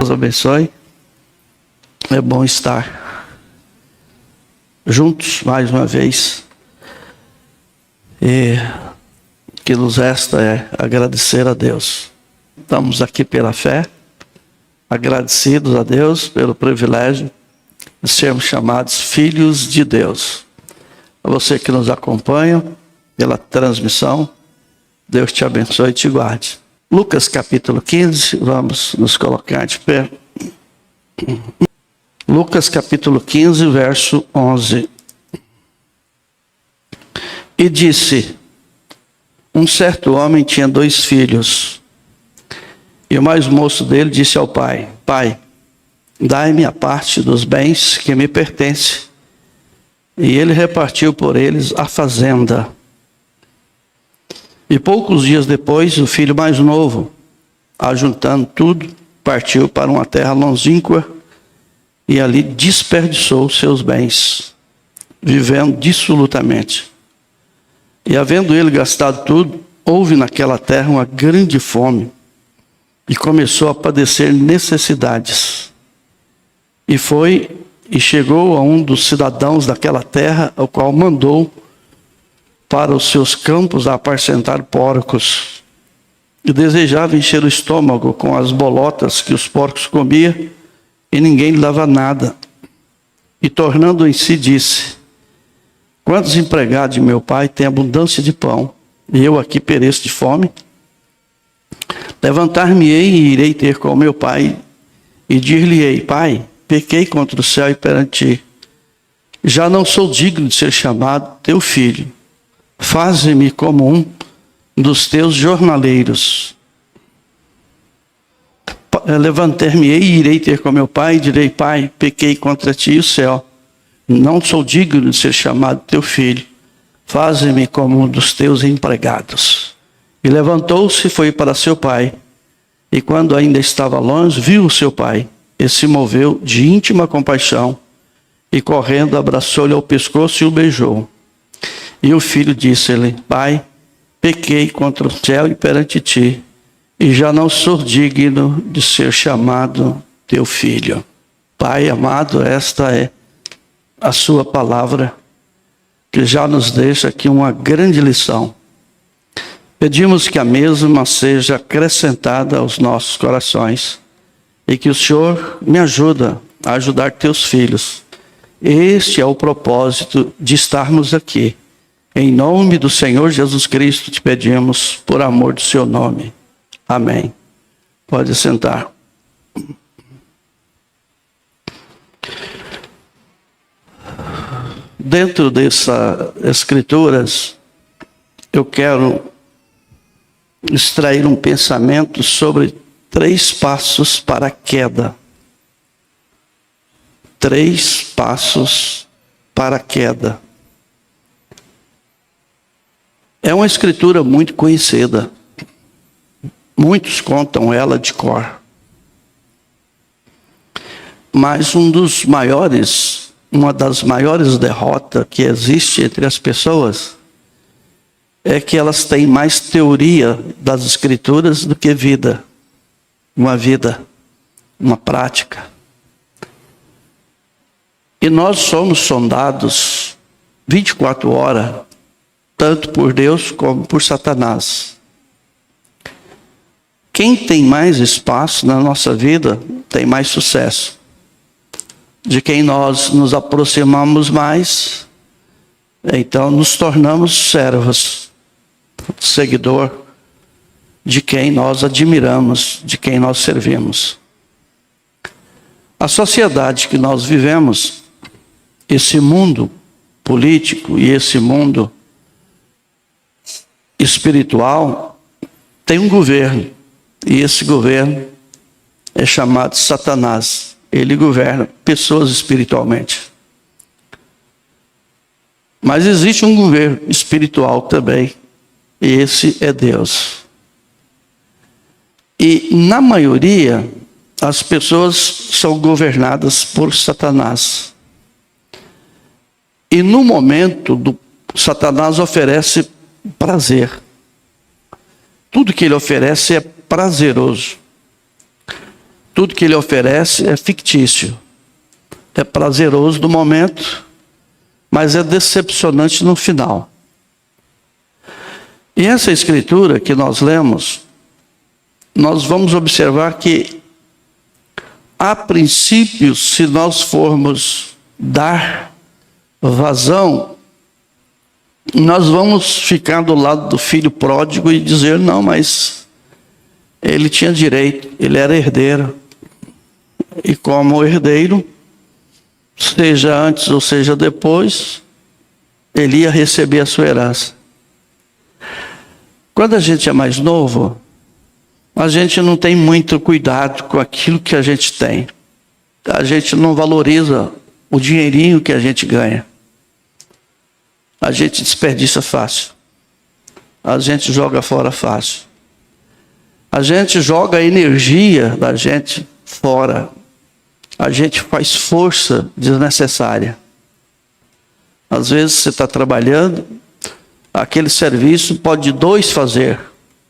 Deus abençoe. É bom estar juntos mais uma vez. E o que nos resta é agradecer a Deus. Estamos aqui pela fé, agradecidos a Deus pelo privilégio de sermos chamados filhos de Deus. A você que nos acompanha pela transmissão, Deus te abençoe e te guarde. Lucas capítulo 15, vamos nos colocar de pé. Lucas capítulo 15, verso 11. E disse: um certo homem tinha 2 filhos. E o mais moço dele disse ao pai: Pai, dai-me a parte dos bens que me pertence. E ele repartiu por eles a fazenda. E poucos dias depois, o filho mais novo, ajuntando tudo, partiu para uma terra longínqua e ali desperdiçou seus bens, vivendo dissolutamente. E havendo ele gastado tudo, houve naquela terra uma grande fome e começou a padecer necessidades. E foi e chegou a um dos cidadãos daquela terra, ao qual mandou para os seus campos a apacentar porcos. E desejava encher o estômago com as bolotas que os porcos comiam, e ninguém lhe dava nada. E tornando em si, disse: quantos empregados de meu pai têm abundância de pão, e eu aqui pereço de fome? Levantar-me-ei e irei ter com meu pai, e dir-lhe-ei: Pai, pequei contra o céu e perante ti. Já não sou digno de ser chamado teu filho. Faze-me como um dos teus jornaleiros. Levantar-me-ei e irei ter com meu pai, e direi: Pai, pequei contra ti e o céu. Não sou digno de ser chamado teu filho. Faze-me como um dos teus empregados. E levantou-se e foi para seu pai. E quando ainda estava longe, viu o seu pai. E se moveu de íntima compaixão. E correndo, abraçou-lhe ao pescoço e o beijou. E o filho disse-lhe: Pai, pequei contra o céu e perante ti, e já não sou digno de ser chamado teu filho. Pai amado, esta é a sua palavra, que já nos deixa aqui uma grande lição. Pedimos que a mesma seja acrescentada aos nossos corações, e que o Senhor me ajuda a ajudar teus filhos. Este é o propósito de estarmos aqui. Em nome do Senhor Jesus Cristo te pedimos, por amor do seu nome. Amém. Pode sentar. Dentro dessas escrituras, eu quero extrair um pensamento sobre 3 passos para a queda. 3 passos para a queda. É uma escritura muito conhecida. Muitos contam ela de cor. Mas uma das maiores derrotas que existe entre as pessoas é que elas têm mais teoria das escrituras do que vida. Uma prática. E nós somos sondados 24 horas, tanto por Deus como por Satanás. Quem tem mais espaço na nossa vida tem mais sucesso. De quem nós nos aproximamos mais, então nos tornamos servos, seguidor de quem nós admiramos, de quem nós servimos. A sociedade que nós vivemos, esse mundo político e esse mundo espiritual, tem um governo. E esse governo é chamado Satanás. Ele governa pessoas espiritualmente. Mas existe um governo espiritual também. E esse é Deus. E na maioria, as pessoas são governadas por Satanás. E no momento, Satanás oferece prazer. Tudo que ele oferece é prazeroso. Tudo que ele oferece é fictício. É prazeroso no momento, mas é decepcionante no final. E essa escritura que nós lemos, nós vamos observar que, a princípio, se nós formos dar vazão, nós vamos ficar do lado do filho pródigo e dizer, não, mas ele tinha direito, ele era herdeiro. E como herdeiro, seja antes ou seja depois, ele ia receber a sua herança. Quando a gente é mais novo, a gente não tem muito cuidado com aquilo que a gente tem. A gente não valoriza o dinheirinho que a gente ganha. A gente desperdiça fácil. A gente joga fora fácil. A gente joga a energia da gente fora. A gente faz força desnecessária. Às vezes você está trabalhando, aquele serviço pode 2 fazer,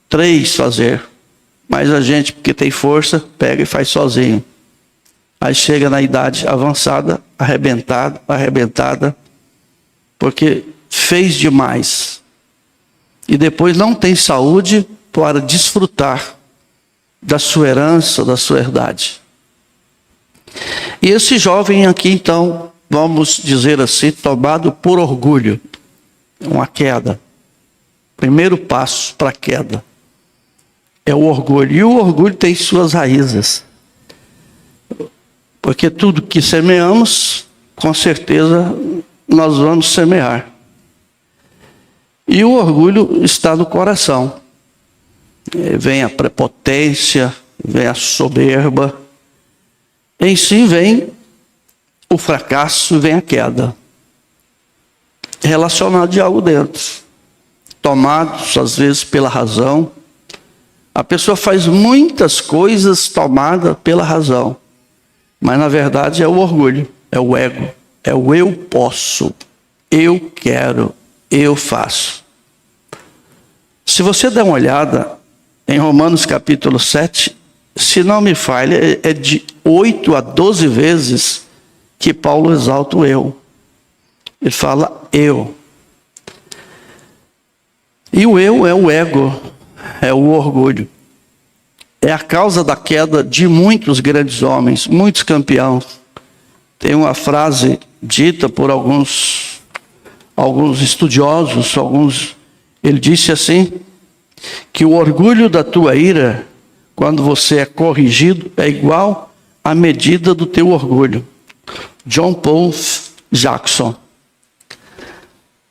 3 fazer. Mas a gente, porque tem força, pega e faz sozinho. Aí chega na idade avançada, arrebentada, porque fez demais. E depois não tem saúde para desfrutar da sua herança, da sua herdade. E esse jovem aqui, então, vamos dizer assim, tomado por orgulho, uma queda. Primeiro passo para a queda é o orgulho. E o orgulho tem suas raízes. Porque tudo que semeamos, com certeza, nós vamos semear. E o orgulho está no coração. Vem a prepotência, vem a soberba. Em si vem o fracasso, vem a queda. Relacionado de algo dentro. Tomados, às vezes, pela razão. A pessoa faz muitas coisas tomada pela razão. Mas, na verdade, é o orgulho, é o ego. É o eu posso, eu quero, eu faço. Se você der uma olhada em Romanos capítulo 7, se não me falha, é de 8 a 12 vezes que Paulo exalta o eu. Ele fala eu. E o eu é o ego, é o orgulho. É a causa da queda de muitos grandes homens, muitos campeões. Tem uma frase dita por alguns estudiosos, ele disse assim, que o orgulho da tua ira, quando você é corrigido, é igual à medida do teu orgulho. John Paul Jackson.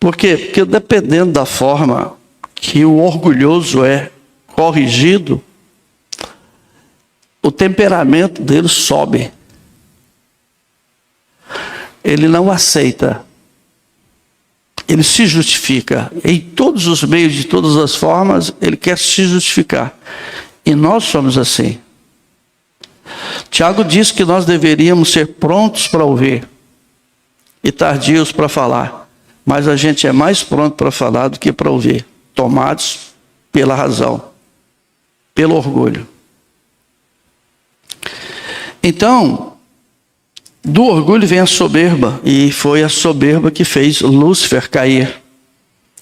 Por quê? Porque dependendo da forma que o orgulhoso é corrigido, o temperamento dele sobe. Ele não aceita. Ele se justifica. Em todos os meios, de todas as formas, ele quer se justificar. E nós somos assim. Tiago diz que nós deveríamos ser prontos para ouvir e tardios para falar. Mas a gente é mais pronto para falar do que para ouvir. Tomados pela razão, pelo orgulho. Então, do orgulho vem a soberba, e foi a soberba que fez Lúcifer cair.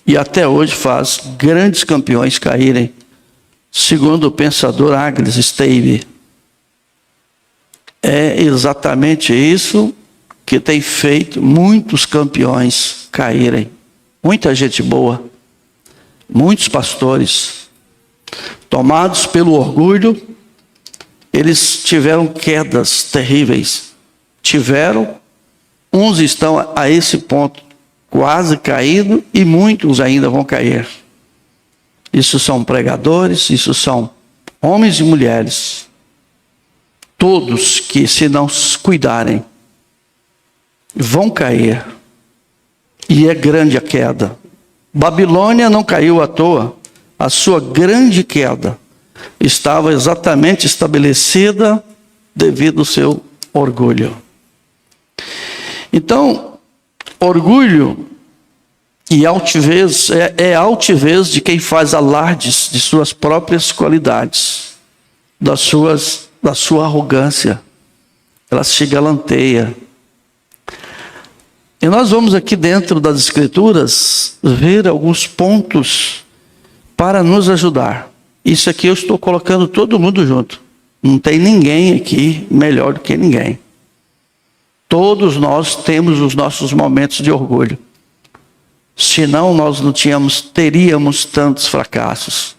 E até hoje faz grandes campeões caírem, segundo o pensador Agnes Stave. É exatamente isso que tem feito muitos campeões caírem. Muita gente boa, muitos pastores, tomados pelo orgulho, eles tiveram quedas terríveis. Uns estão a esse ponto quase caídos e muitos ainda vão cair. Isso são pregadores, isso são homens e mulheres. Todos que, se não cuidarem, vão cair. E é grande a queda. Babilônia não caiu à toa. A sua grande queda estava exatamente estabelecida devido ao seu orgulho. Então, orgulho e altivez é altivez de quem faz alardes de suas próprias qualidades, das suas da sua arrogância. Ela se galanteia. E nós vamos aqui dentro das Escrituras ver alguns pontos para nos ajudar. Isso aqui eu estou colocando todo mundo junto. Não tem ninguém aqui melhor do que ninguém. Todos nós temos os nossos momentos de orgulho. Senão nós não teríamos tantos fracassos.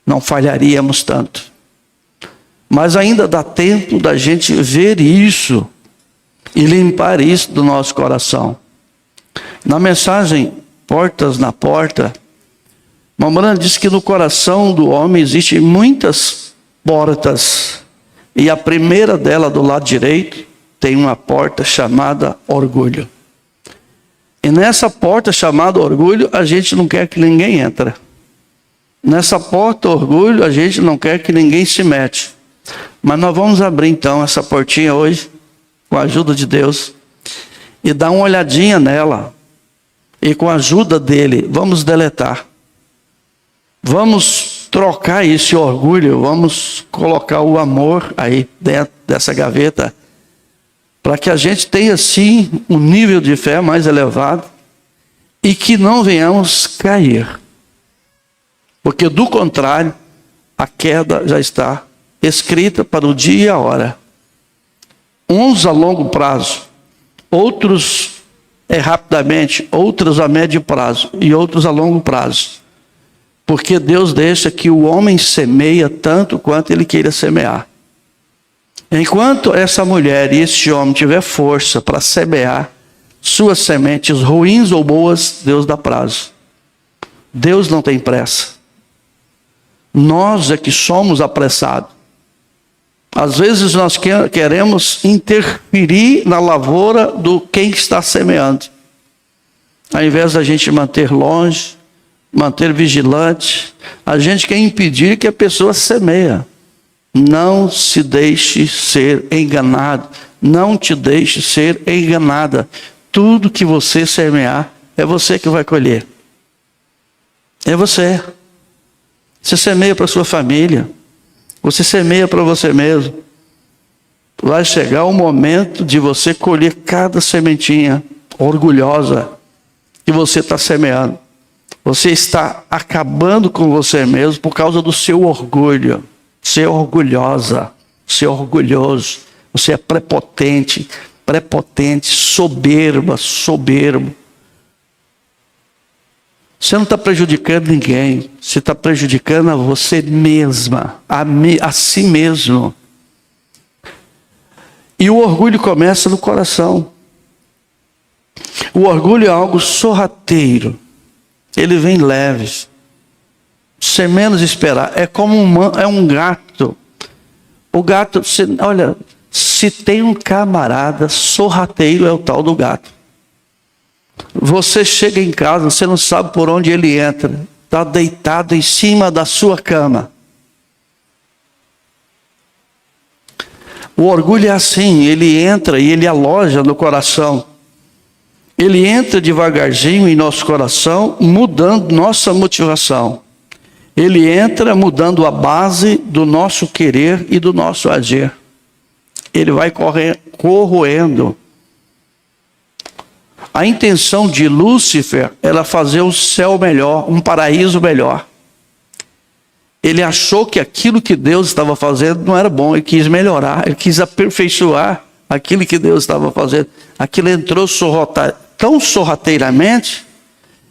Não falharíamos tanto. Mas ainda dá tempo da gente ver isso e limpar isso do nosso coração. Na mensagem Portas na Porta, Mamãe diz que no coração do homem existem muitas portas. E a primeira dela, do lado direito, tem uma porta chamada orgulho. E nessa porta chamada orgulho, a gente não quer que ninguém entre. Nessa porta orgulho, a gente não quer que ninguém se mete. Mas nós vamos abrir então essa portinha hoje, com a ajuda de Deus, e dar uma olhadinha nela. E com a ajuda dele, vamos deletar. Vamos trocar esse orgulho, vamos colocar o amor aí dentro dessa gaveta, para que a gente tenha sim um nível de fé mais elevado e que não venhamos cair. Porque do contrário, a queda já está escrita para o dia e a hora. Uns a longo prazo, outros rapidamente, outros a médio prazo e outros a longo prazo. Porque Deus deixa que o homem semeia tanto quanto ele queira semear. Enquanto essa mulher e esse homem tiver força para semear suas sementes ruins ou boas, Deus dá prazo. Deus não tem pressa. Nós é que somos apressados. Às vezes nós queremos interferir na lavoura do quem está semeando. Ao invés da gente manter longe, manter vigilante, a gente quer impedir que a pessoa semeia. Não se deixe ser enganado. Não te deixe ser enganada. Tudo que você semear, é você que vai colher. É você. Você semeia para a sua família. Você semeia para você mesmo. Vai chegar o momento de você colher cada sementinha orgulhosa que você está semeando. Você está acabando com você mesmo por causa do seu orgulho. Você é orgulhosa, você é orgulhoso, você é prepotente, soberbo. Você não está prejudicando ninguém, você está prejudicando a você mesma, a si mesmo. E o orgulho começa no coração. O orgulho é algo sorrateiro. Ele vem leve. Sem menos esperar. É como um gato. O gato, olha, se tem um camarada sorrateiro, é o tal do gato. Você chega em casa, você não sabe por onde ele entra. Está deitado em cima da sua cama. O orgulho é assim, ele entra e ele aloja no coração. Ele entra devagarzinho em nosso coração, mudando nossa motivação. Ele entra mudando a base do nosso querer e do nosso agir. Ele vai corroendo. A intenção de Lúcifer era fazer o céu melhor, um paraíso melhor. Ele achou que aquilo que Deus estava fazendo não era bom, ele quis melhorar, ele quis aperfeiçoar aquilo que Deus estava fazendo. Aquilo entrou tão sorrateiramente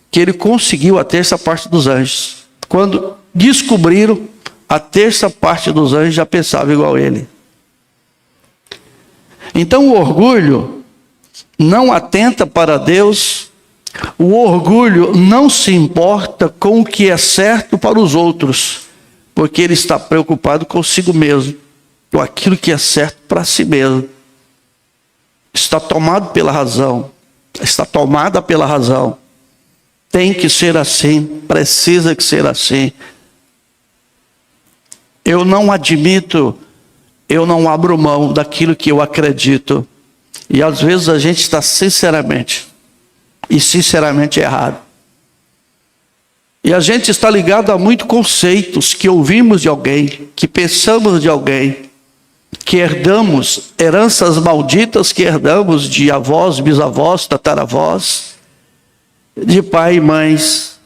que ele conseguiu a terça parte dos anjos. Quando descobriram, a terça parte dos anjos já pensava igual a ele. Então o orgulho não atenta para Deus, o orgulho não se importa com o que é certo para os outros, porque ele está preocupado consigo mesmo, com aquilo que é certo para si mesmo. Está tomado pela razão, está tomada pela razão. Tem que ser assim, precisa que ser assim. Eu não admito, eu não abro mão daquilo que eu acredito. E às vezes a gente está sinceramente errado. E a gente está ligado a muitos conceitos que ouvimos de alguém, que pensamos de alguém. que herdamos, heranças malditas que herdamos de avós, bisavós, tataravós, de pai e mães.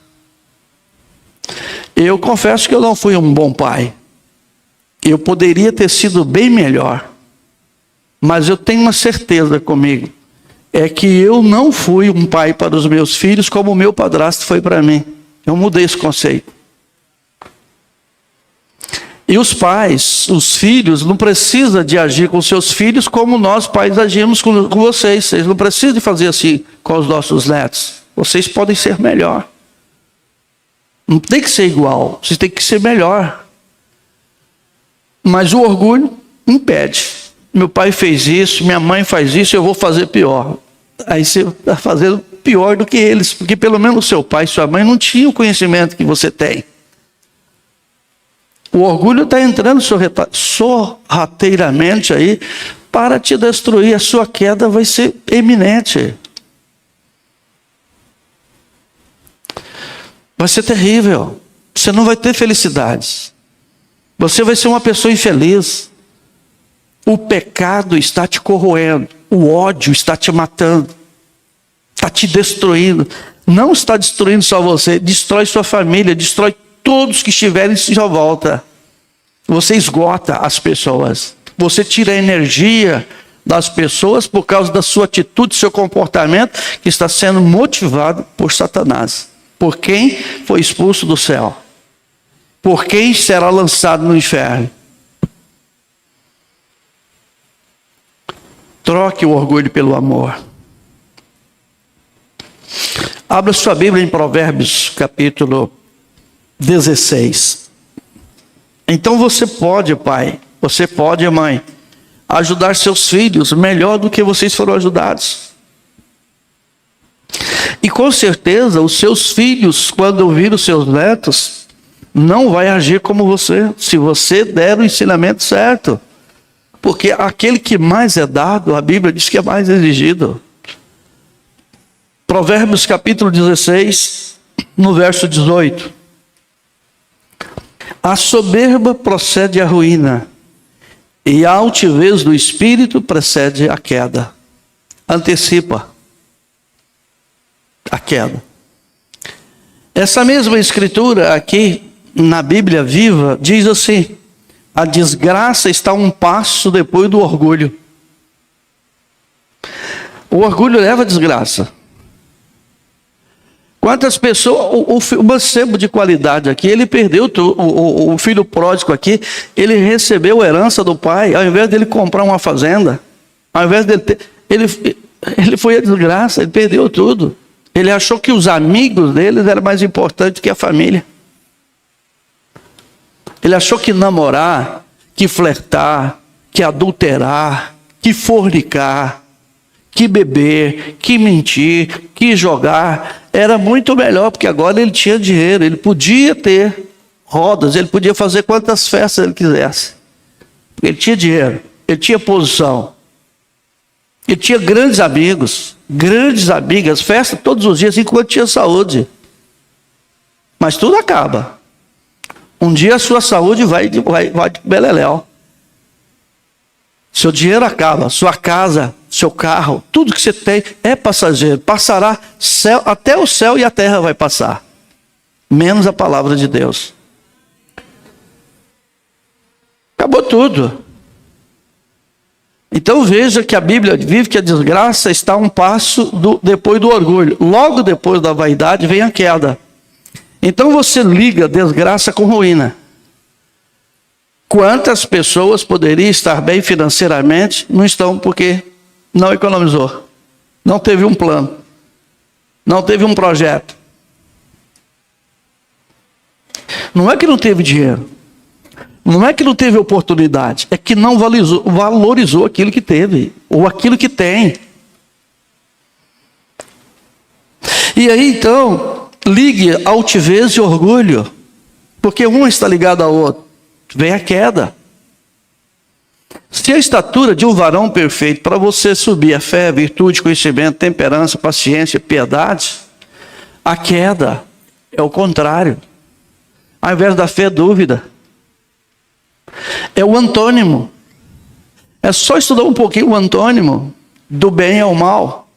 Eu confesso que eu não fui um bom pai. Eu poderia ter sido bem melhor. Mas eu tenho uma certeza comigo. É que eu não fui um pai para os meus filhos como o meu padrasto foi para mim. Eu mudei esse conceito. E os pais, os filhos, não precisam de agir com seus filhos como nós pais agimos com vocês. Vocês não precisam de fazer assim com os nossos netos. Vocês podem ser melhor. Não tem que ser igual, vocês têm que ser melhor. Mas o orgulho impede. Meu pai fez isso, minha mãe faz isso, eu vou fazer pior. Aí você está fazendo pior do que eles, porque pelo menos seu pai e sua mãe não tinham o conhecimento que você tem. O orgulho está entrando sorrateiramente aí para te destruir. A sua queda vai ser eminente. Vai ser terrível. Você não vai ter felicidades. Você vai ser uma pessoa infeliz. O pecado está te corroendo. O ódio está te matando. Está te destruindo. Não está destruindo só você. Destrói sua família. Destrói todos que estiverem em sua volta. Você esgota as pessoas. Você tira a energia das pessoas por causa da sua atitude, seu comportamento, que está sendo motivado por Satanás. Por quem foi expulso do céu. Por quem será lançado no inferno. Troque o orgulho pelo amor. Abra sua Bíblia em Provérbios, capítulo 16. Então você pode, pai, você pode, mãe, ajudar seus filhos melhor do que vocês foram ajudados. E com certeza os seus filhos, quando ouvir os seus netos, não vai agir como você, se você der o ensinamento certo. Porque aquele que mais é dado, a Bíblia diz que é mais exigido. Provérbios capítulo 16, no verso 18. A soberba procede à ruína, e a altivez do espírito precede a queda. Antecipa a queda. Essa mesma escritura aqui, na Bíblia Viva, diz assim: a desgraça está um passo depois do orgulho. O orgulho leva a desgraça. Quantas pessoas, o mancebo de qualidade aqui, ele perdeu, o filho pródigo aqui, ele recebeu a herança do pai, ao invés dele comprar uma fazenda, ao invés dele ter, ele foi a desgraça, ele perdeu tudo. Ele achou que os amigos deles eram mais importantes que a família. Ele achou que namorar, que flertar, que adulterar, que fornicar, que beber, que mentir, que jogar, era muito melhor, porque agora ele tinha dinheiro, ele podia ter rodas, ele podia fazer quantas festas ele quisesse. Ele tinha dinheiro, ele tinha posição, ele tinha grandes amigos, grandes amigas, festa todos os dias, enquanto tinha saúde. Mas tudo acaba. Um dia a sua saúde vai de beleléu. Seu dinheiro acaba, sua casa, seu carro, tudo que você tem é passageiro. Passará céu, até o céu e a terra vai passar. Menos a palavra de Deus. Acabou tudo. Então veja que a Bíblia vive que a desgraça está a um passo depois do orgulho. Logo depois da vaidade vem a queda. Então você liga desgraça com ruína. Quantas pessoas poderiam estar bem financeiramente, não estão porque não economizou, não teve um plano, não teve um projeto. Não é que não teve dinheiro, não é que não teve oportunidade, é que não valorizou aquilo que teve, ou aquilo que tem. E aí então, ligue altivez e orgulho, porque um está ligado ao outro. Vem a queda. Se a estatura de um varão perfeito, para você subir a fé, virtude, conhecimento, temperança, paciência, piedade, a queda é o contrário. Ao invés da fé, dúvida. É o antônimo. É só estudar um pouquinho o antônimo do bem ao mal,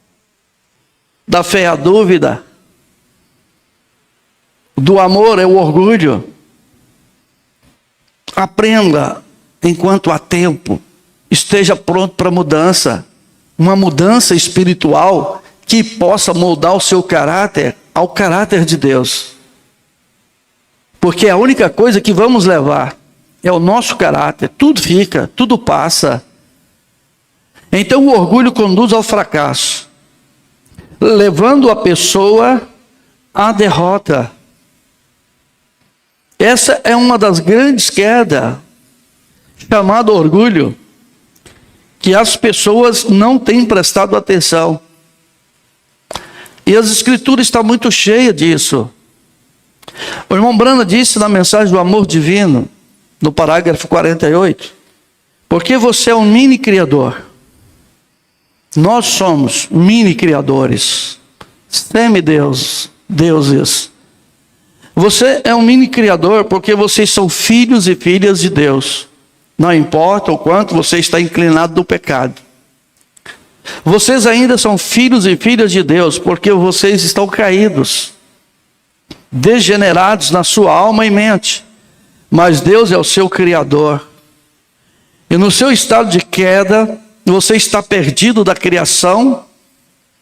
da fé à dúvida, do amor é o orgulho. Aprenda enquanto há tempo, esteja pronto para mudança, uma mudança espiritual que possa moldar o seu caráter ao caráter de Deus. Porque a única coisa que vamos levar é o nosso caráter, tudo fica, tudo passa. Então o orgulho conduz ao fracasso, levando a pessoa à derrota. Essa é uma das grandes quedas, chamada orgulho, que as pessoas não têm prestado atenção. E as escrituras estão muito cheias disso. O irmão Brana disse na mensagem do amor divino, no parágrafo 48, porque você é um mini criador. Nós somos mini criadores, semideus, deuses. Você é um mini criador porque vocês são filhos e filhas de Deus. Não importa o quanto você está inclinado do pecado. Vocês ainda são filhos e filhas de Deus porque vocês estão caídos, degenerados na sua alma e mente. Mas Deus é o seu Criador. E no seu estado de queda, você está perdido da criação,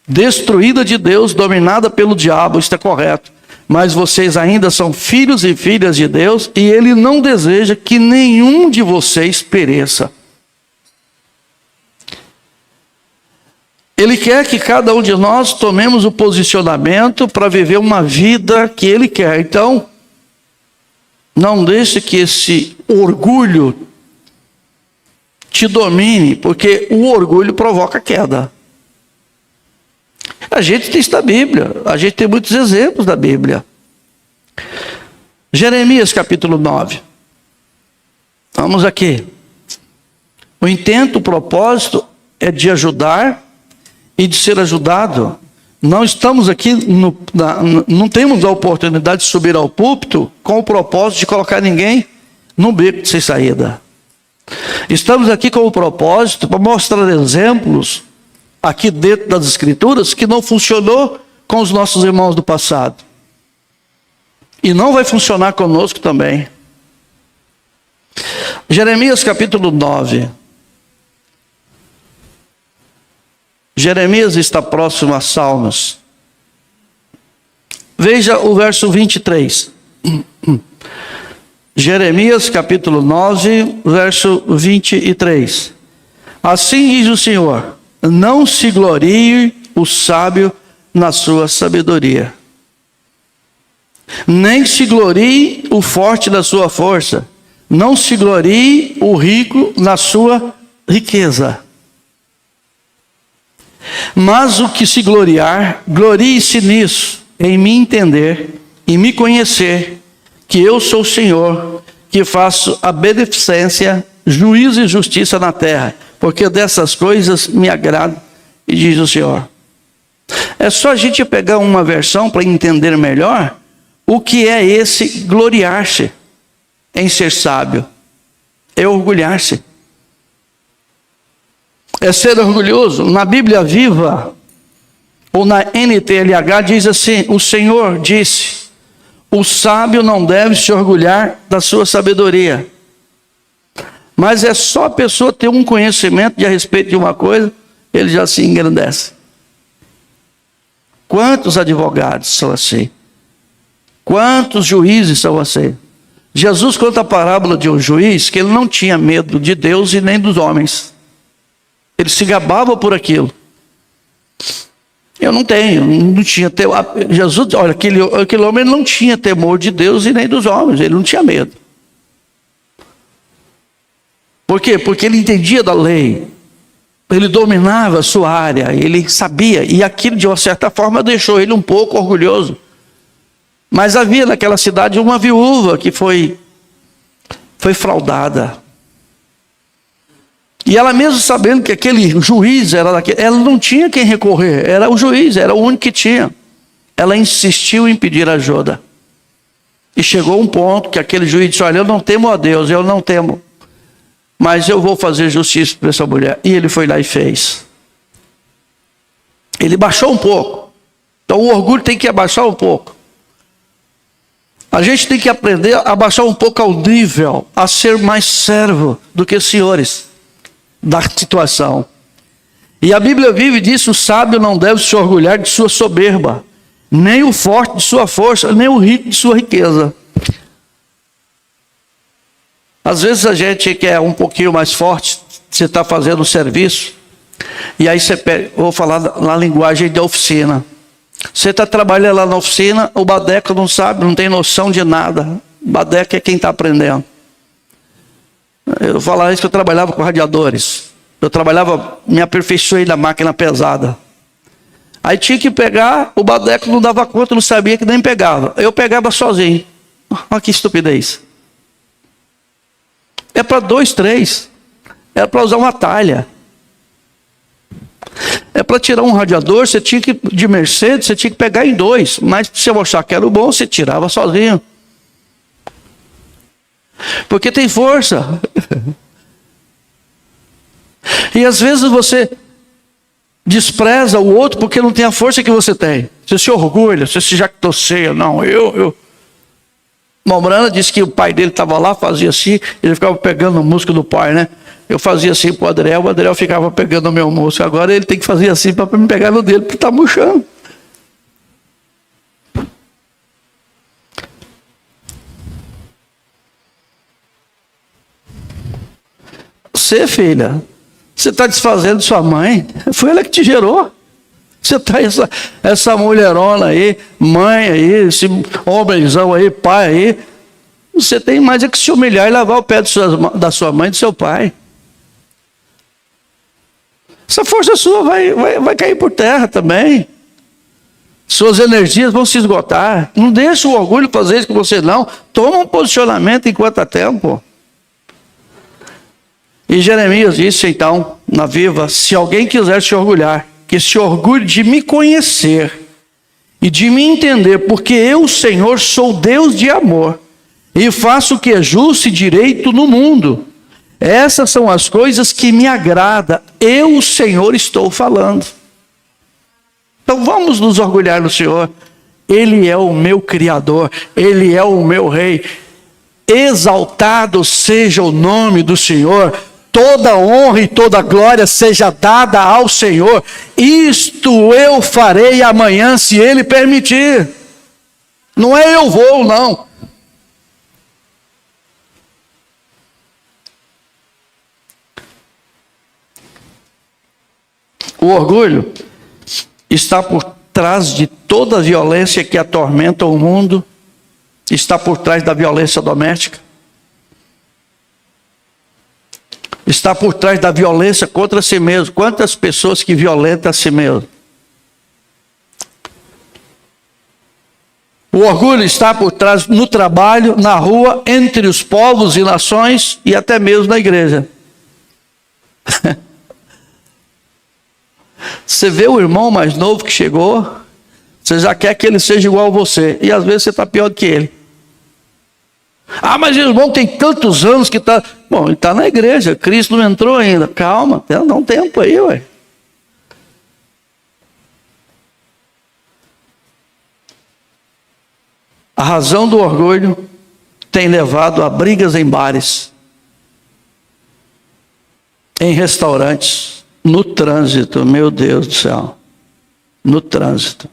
destruída de Deus, dominada pelo diabo, isso é correto. Mas vocês ainda são filhos e filhas de Deus, e Ele não deseja que nenhum de vocês pereça. Ele quer que cada um de nós tomemos o posicionamento para viver uma vida que Ele quer. Então, não deixe que esse orgulho te domine, porque o orgulho provoca queda. A gente tem isso da Bíblia, a gente tem muitos exemplos da Bíblia. Jeremias capítulo 9. Vamos aqui. O intento, o propósito é de ajudar e de ser ajudado. Não estamos aqui, não temos a oportunidade de subir ao púlpito com o propósito de colocar ninguém num beco sem saída. Estamos aqui com o propósito para mostrar exemplos aqui dentro das Escrituras que não funcionou com os nossos irmãos do passado. E não vai funcionar conosco também. Jeremias capítulo 9. Jeremias está próximo a Salmos. Veja o verso 23. Jeremias capítulo 9, verso 23. Assim diz o Senhor: não se glorie o sábio na sua sabedoria, nem se glorie o forte na sua força, não se glorie o rico na sua riqueza. Mas o que se gloriar, glorie-se nisso, em me entender e me conhecer, que eu sou o Senhor, que faço a beneficência, juízo e justiça na terra, porque dessas coisas me agrado, e diz o Senhor. É só a gente pegar uma versão para entender melhor o que é esse gloriar-se em ser sábio. É orgulhar-se. É ser orgulhoso. Na Bíblia Viva, ou na NTLH, diz assim: o Senhor disse, o sábio não deve se orgulhar da sua sabedoria. Mas é só a pessoa ter um conhecimento a respeito de uma coisa, ele já se engrandece. Quantos advogados são assim? Quantos juízes são assim? Jesus conta a parábola de um juiz que ele não tinha medo de Deus e nem dos homens. Ele se gabava por aquilo. Eu não tenho, não tinha temor. Jesus, olha, aquele homem não tinha temor de Deus e nem dos homens, ele não tinha medo. Por quê? Porque ele entendia da lei, ele dominava a sua área, ele sabia, e aquilo de uma certa forma deixou ele um pouco orgulhoso. Mas havia naquela cidade uma viúva que foi fraudada. E ela mesmo sabendo que aquele juiz era daquele, ela não tinha quem recorrer, era o juiz, era o único que tinha. Ela insistiu em pedir ajuda. E chegou um ponto que aquele juiz disse: olha, eu não temo a Deus, eu não temo. mas eu vou fazer justiça para essa mulher. E ele foi lá e fez. Ele baixou um pouco. Então o orgulho tem que abaixar um pouco. A gente tem que aprender a abaixar um pouco ao nível, a ser mais servo do que senhores da situação. E a Bíblia vive disso: o sábio não deve se orgulhar de sua soberba, nem o forte de sua força, nem o rico de sua riqueza. Às vezes a gente que é um pouquinho mais forte, você está fazendo o serviço, e aí você pega, vou falar na linguagem da oficina. Você está trabalhando lá na oficina, o badeco não sabe, não tem noção de nada. O badeco é quem está aprendendo. Eu vou falar isso que eu trabalhava com radiadores. Eu trabalhava, me aperfeiçoei na máquina pesada. Aí tinha que pegar, o badeco não dava conta, não sabia que nem pegava. Eu pegava sozinho. Olha que estupidez. É para 2, 3. É para usar uma talha. É para tirar um radiador, você tinha que, de Mercedes, você tinha que pegar em 2. Mas se eu achar que era o bom, você tirava sozinho. Porque tem força. E às vezes você despreza o outro porque não tem a força que você tem. Você se orgulha, você se jactosseia. Não, eu. Mombrana disse que o pai dele estava lá, fazia assim, ele ficava pegando o músculo do pai, né? Eu fazia assim para o Adriel ficava pegando o meu músculo. Agora ele tem que fazer assim para me pegar no dele, porque está murchando. Você, filha, você está desfazendo de sua mãe. Foi ela que te gerou. Você está essa mulherona aí, mãe aí, esse homenzão aí, pai aí. Você tem mais é que se humilhar e lavar o pé da sua mãe e do seu pai. Essa força sua vai cair por terra também. Suas energias vão se esgotar. Não deixa o orgulho fazer isso com você, não. Toma um posicionamento enquanto há tempo. E Jeremias disse então, na Viva: se alguém quiser se orgulhar, que se orgulhe de me conhecer e de me entender, porque eu, Senhor, sou Deus de amor e faço o que é justo e direito no mundo. Essas são as coisas que me agrada. Eu, o Senhor, estou falando. Então vamos nos orgulhar no Senhor. Ele é o meu Criador, Ele é o meu Rei. Exaltado seja o nome do Senhor. Toda honra e toda glória seja dada ao Senhor. Isto eu farei amanhã, se Ele permitir. Não é eu vou, não. O orgulho está por trás de toda a violência que atormenta o mundo, está por trás da violência doméstica, está por trás da violência contra si mesmo. Quantas pessoas que violentam a si mesmo? O orgulho está por trás no trabalho, na rua, entre os povos e nações e até mesmo na igreja. Você vê o irmão mais novo que chegou, você já quer que ele seja igual a você, e às vezes você está pior do que ele. Ah, mas o irmão tem tantos anos que está... Bom, ele está na igreja, Cristo não entrou ainda. Calma, dá um tempo aí, ué. A razão do orgulho tem levado a brigas em bares, em restaurantes, no trânsito, meu Deus do céu. No trânsito.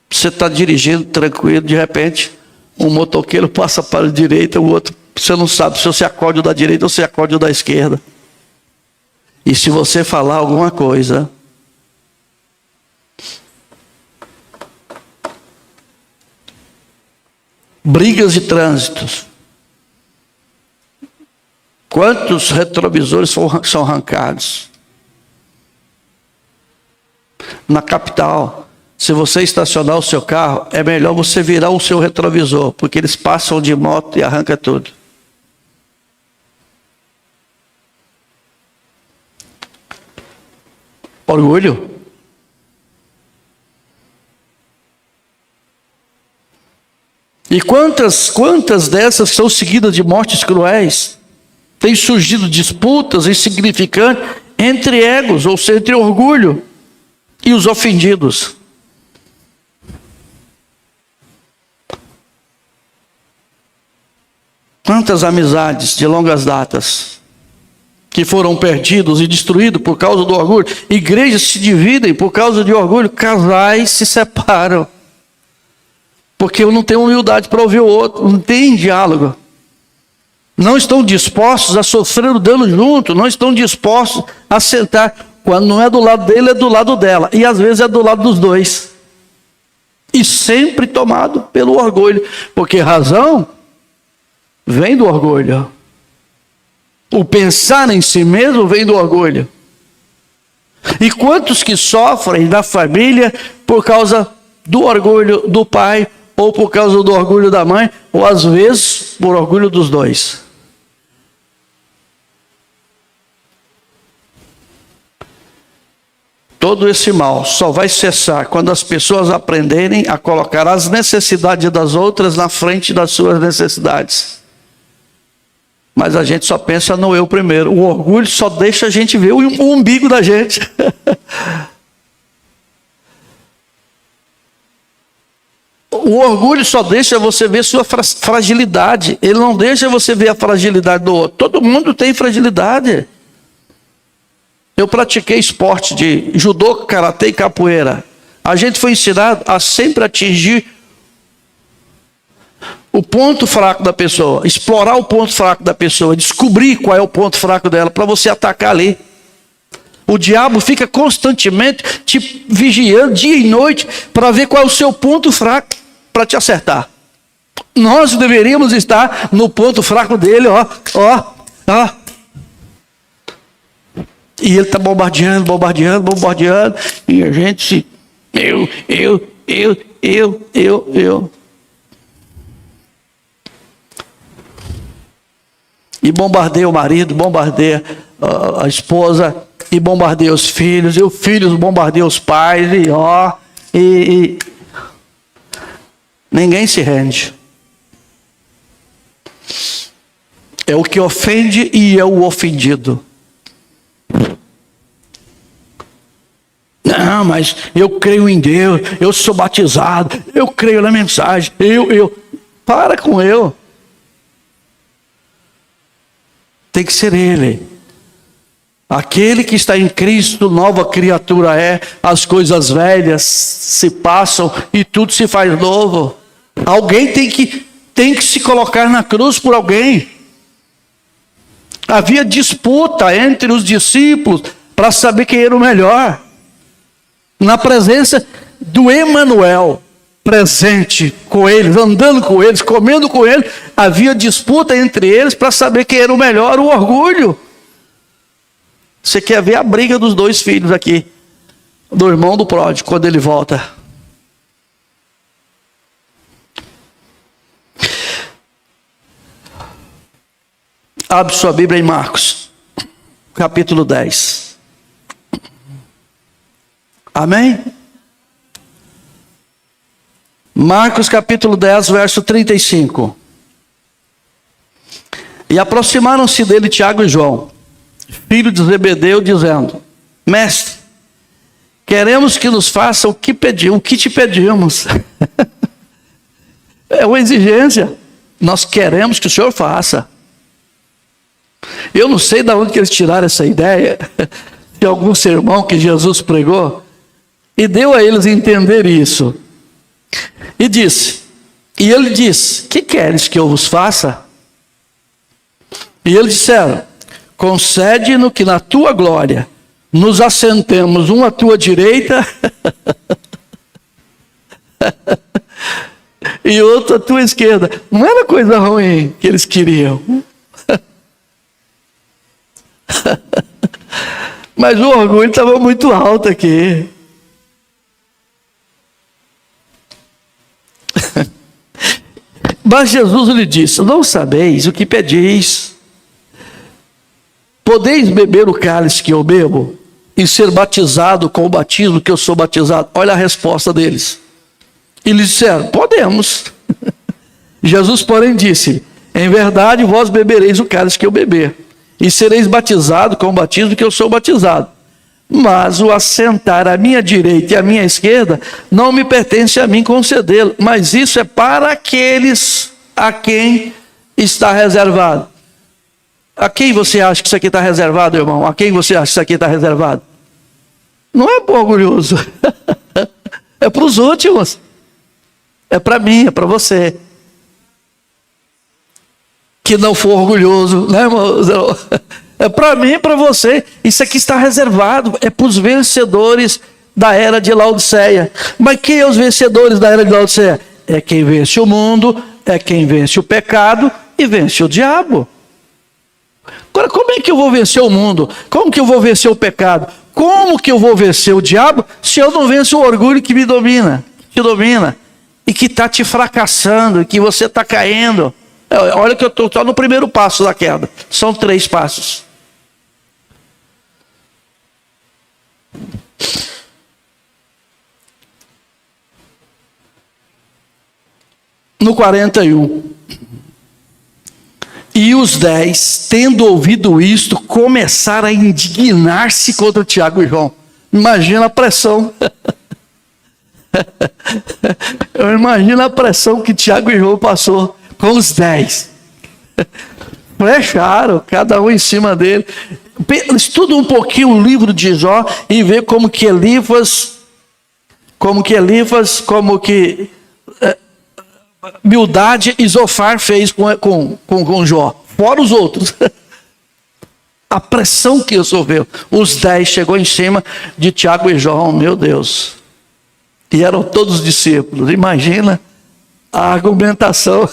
Você está dirigindo tranquilo, de repente, um motoqueiro passa para a direita, o outro, você não sabe se você acorde da direita ou se acorde da esquerda. E se você falar alguma coisa, brigas de trânsitos. Quantos retrovisores são arrancados? Na capital, se você estacionar o seu carro, é melhor você virar o seu retrovisor, porque eles passam de moto e arrancam tudo. Orgulho. E quantas dessas são seguidas de mortes cruéis? Tem surgido disputas insignificantes entre egos, ou seja, entre orgulho e os ofendidos. Quantas amizades de longas datas que foram perdidos e destruídos por causa do orgulho. Igrejas se dividem por causa de orgulho. Casais se separam. Porque um não tem humildade para ouvir o outro. Não tem diálogo. Não estão dispostos a sofrer o dano junto. Não estão dispostos a sentar. Quando não é do lado dele, é do lado dela. E às vezes é do lado dos dois. E sempre tomado pelo orgulho. Porque razão vem do orgulho. O pensar em si mesmo vem do orgulho. E quantos que sofrem na família por causa do orgulho do pai, ou por causa do orgulho da mãe, ou às vezes por orgulho dos dois. Todo esse mal só vai cessar quando as pessoas aprenderem a colocar as necessidades das outras na frente das suas necessidades. Mas a gente só pensa no eu primeiro. O orgulho só deixa a gente ver o umbigo da gente. O orgulho só deixa você ver sua fragilidade. Ele não deixa você ver a fragilidade do outro. Todo mundo tem fragilidade. Eu pratiquei esporte de judô, karatê e capoeira. A gente foi ensinado a sempre atingir o ponto fraco da pessoa, explorar o ponto fraco da pessoa, descobrir qual é o ponto fraco dela, para você atacar ali. O diabo fica constantemente te vigiando, dia e noite, para ver qual é o seu ponto fraco, para te acertar. Nós deveríamos estar no ponto fraco dele, ó. E ele está bombardeando, e a gente se... Eu. E bombardeia o marido, bombardeia a esposa, e bombardeia os filhos, e os filhos bombardeiam os pais, e ninguém se rende. É o que ofende e é o ofendido. Não, mas eu creio em Deus, eu sou batizado, eu creio na mensagem, Para com eu. Tem que ser ele. Aquele que está em Cristo, nova criatura é. As coisas velhas se passam e tudo se faz novo. Alguém tem que se colocar na cruz por alguém. Havia disputa entre os discípulos para saber quem era o melhor. Na presença do Emanuel, presente com eles, andando com eles, comendo com eles, havia disputa entre eles para saber quem era o melhor, o orgulho. Você quer ver a briga dos dois filhos aqui, do irmão do pródigo, quando ele volta. Abre sua Bíblia em Marcos, capítulo 10. Amém? Marcos capítulo 10, verso 35. E aproximaram-se dele Tiago e João, filho de Zebedeu, dizendo: Mestre, queremos que nos faça o que te pedimos. É uma exigência. Nós queremos que o Senhor faça. Eu não sei de onde que eles tiraram essa ideia, de algum sermão que Jesus pregou, e deu a eles entender isso. E ele disse: que queres que eu vos faça? E eles disseram: concede-nos que na tua glória nos assentemos um à tua direita e outro à tua esquerda. Não era coisa ruim que eles queriam. Mas o orgulho estava muito alto aqui. Mas Jesus lhe disse: não sabeis o que pedis. Podeis beber o cálice que eu bebo e ser batizado com o batismo que eu sou batizado? Olha a resposta deles. E eles disseram: podemos. Jesus, porém, disse: em verdade, vós bebereis o cálice que eu beber, e sereis batizados com o batismo que eu sou batizado. Mas o assentar à minha direita e à minha esquerda não me pertence a mim concedê-lo, mas isso é para aqueles a quem está reservado. A quem você acha que isso aqui está reservado, irmão? A quem você acha que isso aqui está reservado? Não é para o orgulhoso. É para os últimos. É para mim, é para você. Que não for orgulhoso, né, irmão? É para mim e para você. Isso aqui está reservado. É para os vencedores da era de Laodiceia. Mas quem é os vencedores da era de Laodiceia? É quem vence o mundo, é quem vence o pecado e vence o diabo. Agora, como é que eu vou vencer o mundo? Como que eu vou vencer o pecado? Como que eu vou vencer o diabo se eu não venço o orgulho que me domina, te domina, e que está te fracassando, e que você está caindo? Olha que eu estou só no primeiro passo da queda. São 3 passos. No 41. E os 10, tendo ouvido isto, começaram a indignar-se contra Tiago e João. Imagina a pressão. Eu imagino a pressão que Tiago e João passou com os 10. Flecharam, cada um em cima dele. Estuda um pouquinho o livro de Jó e vê como que Bildade e Zofar fez com Jó, fora os outros. A pressão que sofreu. Os 10 chegou em cima de Tiago e João, meu Deus. E eram todos discípulos. Imagina a argumentação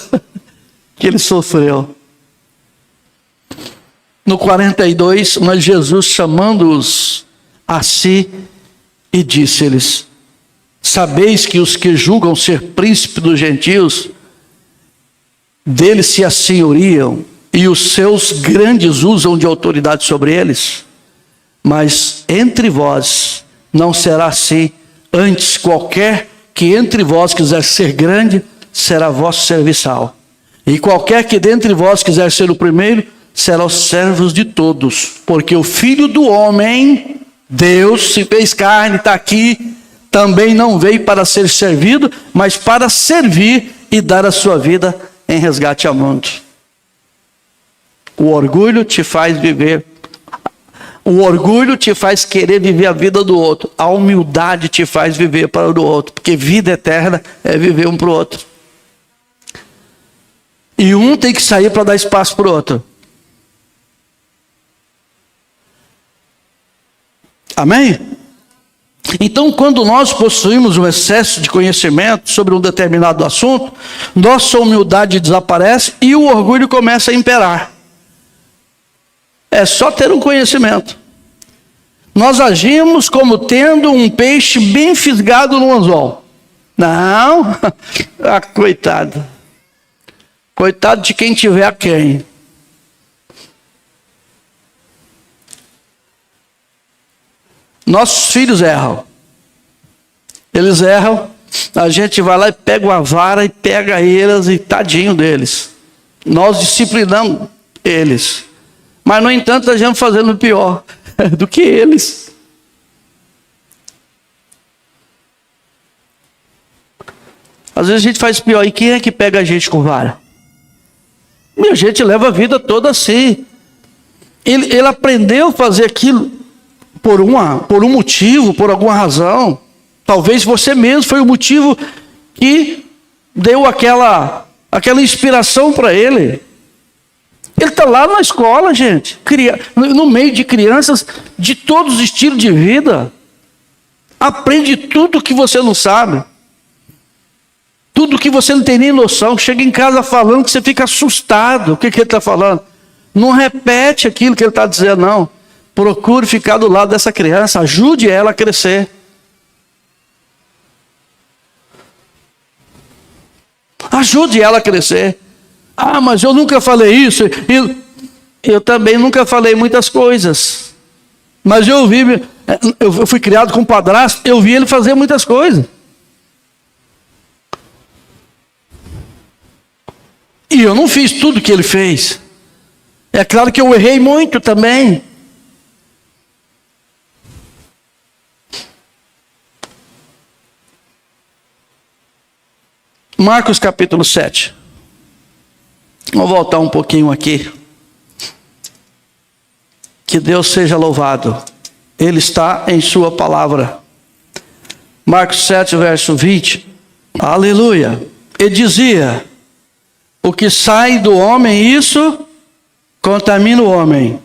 que ele sofreu. No 42, mas Jesus, chamando-os a si, e disse-lhes: sabeis que os que julgam ser príncipe dos gentios, deles se assenhoriam, e os seus grandes usam de autoridade sobre eles? Mas entre vós não será assim. Antes, qualquer que entre vós quiser ser grande, será vosso serviçal. E qualquer que dentre vós quiser ser o primeiro, será os servos de todos. Porque o Filho do Homem, Deus se fez carne, está aqui, também não veio para ser servido, mas para servir e dar a sua vida em resgate ao mundo. O orgulho te faz viver. O orgulho te faz querer viver a vida do outro. A humildade te faz viver para o do outro. Porque vida eterna é viver um para o outro. E um tem que sair para dar espaço para o outro. Amém? Então, quando nós possuímos um excesso de conhecimento sobre um determinado assunto, nossa humildade desaparece e o orgulho começa a imperar. É só ter um conhecimento. Nós agimos como tendo um peixe bem fisgado no anzol. Não, coitado. Coitado de quem tiver a quem. Nossos filhos erram. Eles erram, a gente vai lá e pega uma vara e pega eles e tadinho deles. Nós disciplinamos eles. Mas, no entanto, a gente fazendo pior do que eles. Às vezes a gente faz pior. E quem é que pega a gente com vara? E a gente leva a vida toda assim. Ele aprendeu a fazer aquilo por um motivo, por alguma razão. Talvez você mesmo foi o motivo que deu aquela inspiração para ele. Ele está lá na escola, gente, no meio de crianças de todos os estilos de vida. Aprende tudo que você não sabe. Tudo que você não tem nem noção. Chega em casa falando que você fica assustado. O que ele está falando? Não repete aquilo que ele está dizendo, não. Procure ficar do lado dessa criança. Ajude ela a crescer. Ajude ela a crescer. Ah, mas eu nunca falei isso. Eu também nunca falei muitas coisas. Mas eu fui criado com um padrasto, eu vi ele fazer muitas coisas. E eu não fiz tudo que ele fez. É claro que eu errei muito também. Marcos capítulo 7. Vou voltar um pouquinho aqui. Que Deus seja louvado. Ele está em sua palavra. Marcos 7, verso 20. Aleluia. E dizia: o que sai do homem, isso contamina o homem.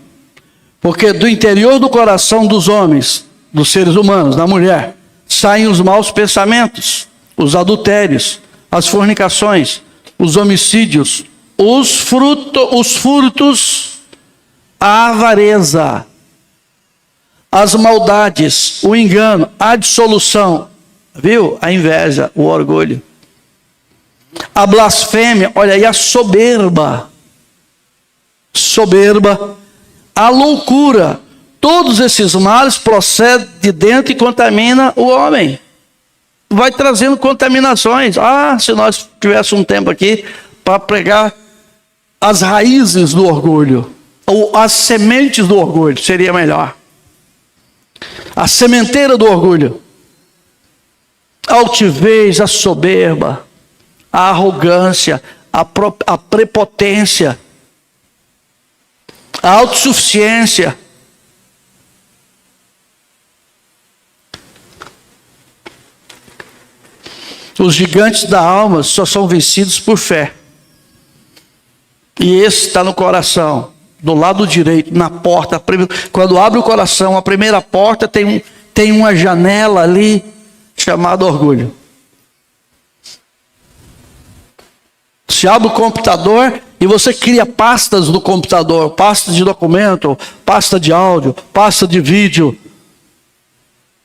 Porque do interior do coração dos homens, dos seres humanos, da mulher, saem os maus pensamentos, os adultérios, as fornicações, os homicídios, os furtos, a avareza, as maldades, o engano, a dissolução, viu? A inveja, o orgulho, a blasfêmia, olha aí, a soberba, a loucura. Todos esses males procedem de dentro e contaminam o homem. Vai trazendo contaminações. Se nós tivéssemos um tempo aqui para pregar as raízes do orgulho, ou as sementes do orgulho, seria melhor. A sementeira do orgulho. A altivez, a soberba, a arrogância, a prepotência, a autossuficiência. Os gigantes da alma só são vencidos por fé. E esse está no coração, do lado direito, na porta. Quando abre o coração, a primeira porta tem uma janela ali, chamada orgulho. Se abre o computador e você cria pastas no computador, pasta de documento, pasta de áudio, pasta de vídeo.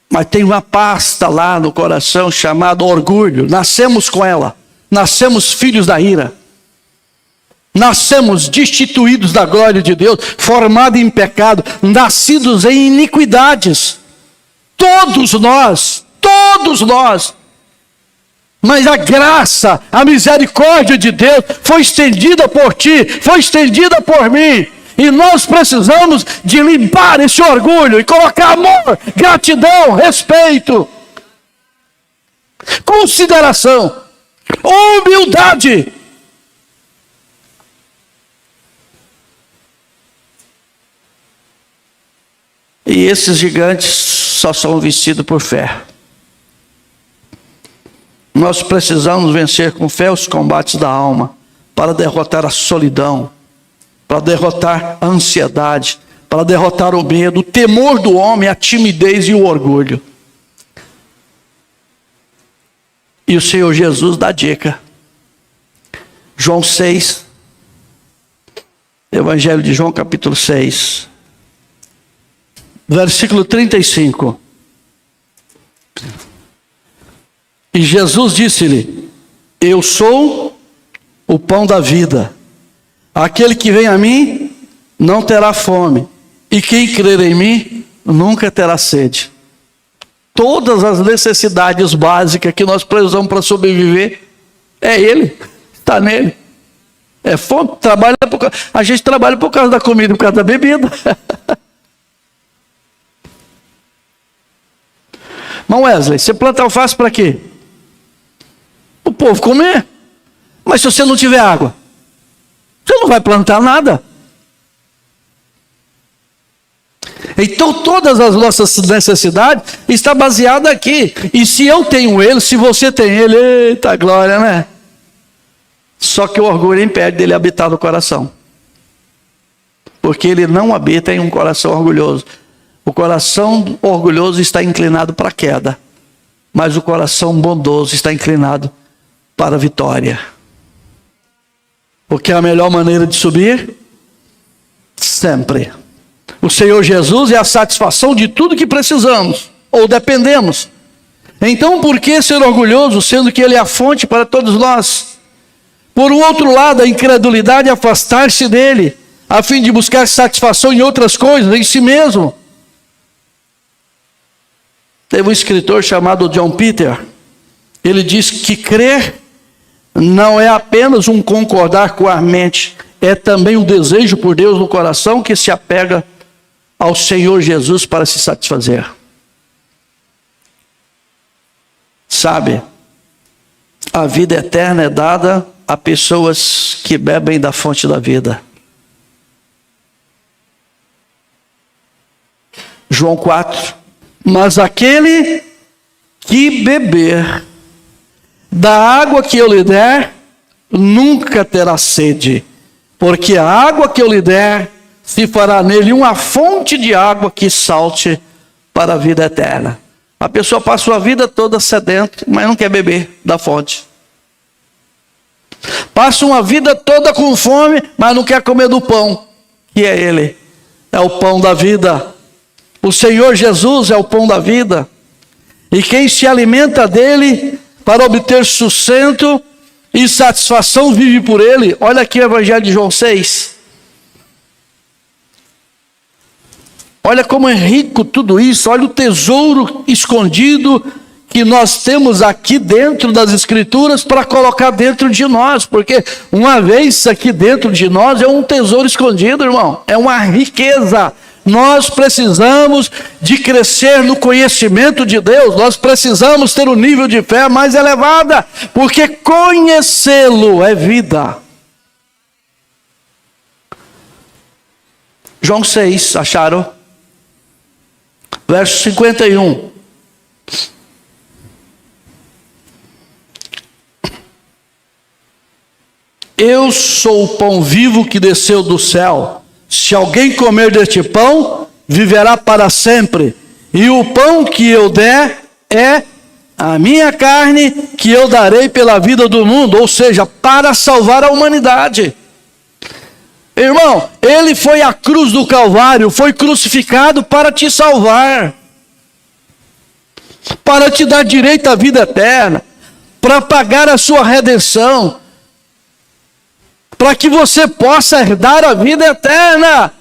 Mas tem uma pasta lá no coração chamada orgulho. Nascemos com ela. Nascemos filhos da ira. Nascemos destituídos da glória de Deus, formados em pecado, nascidos em iniquidades. Todos nós. Mas a graça, a misericórdia de Deus foi estendida por ti, foi estendida por mim. E nós precisamos de limpar esse orgulho e colocar amor, gratidão, respeito, consideração, humildade. E esses gigantes só são vencidos por fé. Nós precisamos vencer com fé os combates da alma, para derrotar a solidão, para derrotar a ansiedade, para derrotar o medo, o temor do homem, a timidez e o orgulho. E o Senhor Jesus dá dica. João 6, Evangelho de João capítulo 6, versículo 35. E Jesus disse-lhe: eu sou o pão da vida. Aquele que vem a mim não terá fome, e quem crer em mim nunca terá sede. Todas as necessidades básicas que nós precisamos para sobreviver, é Ele, está nele. É fome, a gente trabalha por causa da comida, por causa da bebida. Irmão Wesley, você planta alface para quê? O povo comer. Mas se você não tiver água, você não vai plantar nada. Então todas as nossas necessidades estão baseadas aqui. E se eu tenho ele, se você tem ele, eita glória, né? Só que o orgulho impede dele habitar no coração. Porque ele não habita em um coração orgulhoso. O coração orgulhoso está inclinado para a queda. Mas o coração bondoso está inclinado para a vitória. Porque a melhor maneira de subir, sempre. O Senhor Jesus é a satisfação de tudo que precisamos, ou dependemos. Então, por que ser orgulhoso, sendo que Ele é a fonte para todos nós? Por um outro lado, a incredulidade é afastar-se dEle, a fim de buscar satisfação em outras coisas, em si mesmo. Teve um escritor chamado John Peter. Ele diz que crer não é apenas um concordar com a mente, é também um desejo por Deus no coração que se apega ao Senhor Jesus para se satisfazer. Sabe, a vida eterna é dada a pessoas que bebem da fonte da vida. João 4. Mas aquele que beber da água que eu lhe der, nunca terá sede, porque a água que eu lhe der, se fará nele uma fonte de água que salte para a vida eterna. A pessoa passa a vida toda sedenta, mas não quer beber da fonte. Passa uma vida toda com fome, mas não quer comer do pão, que é ele. É o pão da vida. O Senhor Jesus é o pão da vida. E quem se alimenta dele para obter sustento e satisfação vive por ele. Olha aqui o Evangelho de João 6. Olha como é rico tudo isso. Olha o tesouro escondido que nós temos aqui dentro das Escrituras para colocar dentro de nós. Porque uma vez isso aqui dentro de nós é um tesouro escondido, irmão. É uma riqueza. Nós precisamos de crescer no conhecimento de Deus. Nós precisamos ter um nível de fé mais elevada. Porque conhecê-lo é vida. João 6, acharam? Verso 51. Eu sou o pão vivo que desceu do céu. Se alguém comer deste pão, viverá para sempre. E o pão que eu der é a minha carne, que eu darei pela vida do mundo. Ou seja, para salvar a humanidade. Irmão, ele foi à cruz do Calvário, foi crucificado para te salvar, para te dar direito à vida eterna, para pagar a sua redenção, para que você possa herdar a vida eterna.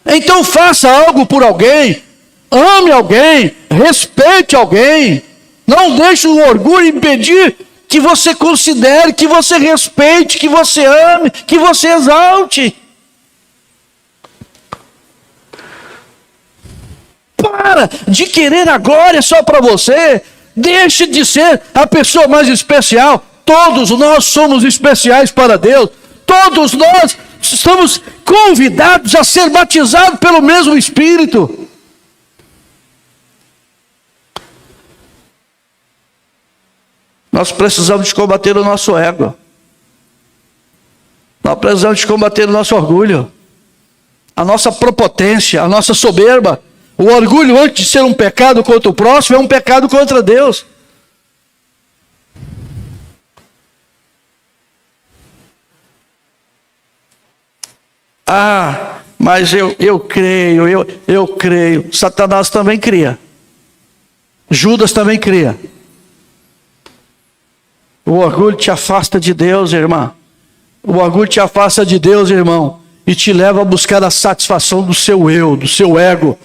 Então faça algo por alguém, ame alguém, respeite alguém, não deixe o orgulho impedir que você considere, que você respeite, que você ame, que você exalte. Para de querer a glória só para você. Deixe de ser a pessoa mais especial. Todos nós somos especiais para Deus. Todos nós estamos convidados a ser batizados pelo mesmo Espírito. Nós precisamos de combater o nosso ego. Nós precisamos de combater o nosso orgulho, a nossa prepotência, a nossa soberba. O orgulho, antes de ser um pecado contra o próximo, é um pecado contra Deus. Ah, mas eu creio. Satanás também cria. Judas também cria. O orgulho te afasta de Deus, irmã. O orgulho te afasta de Deus, irmão, e te leva a buscar a satisfação do seu eu, do seu ego.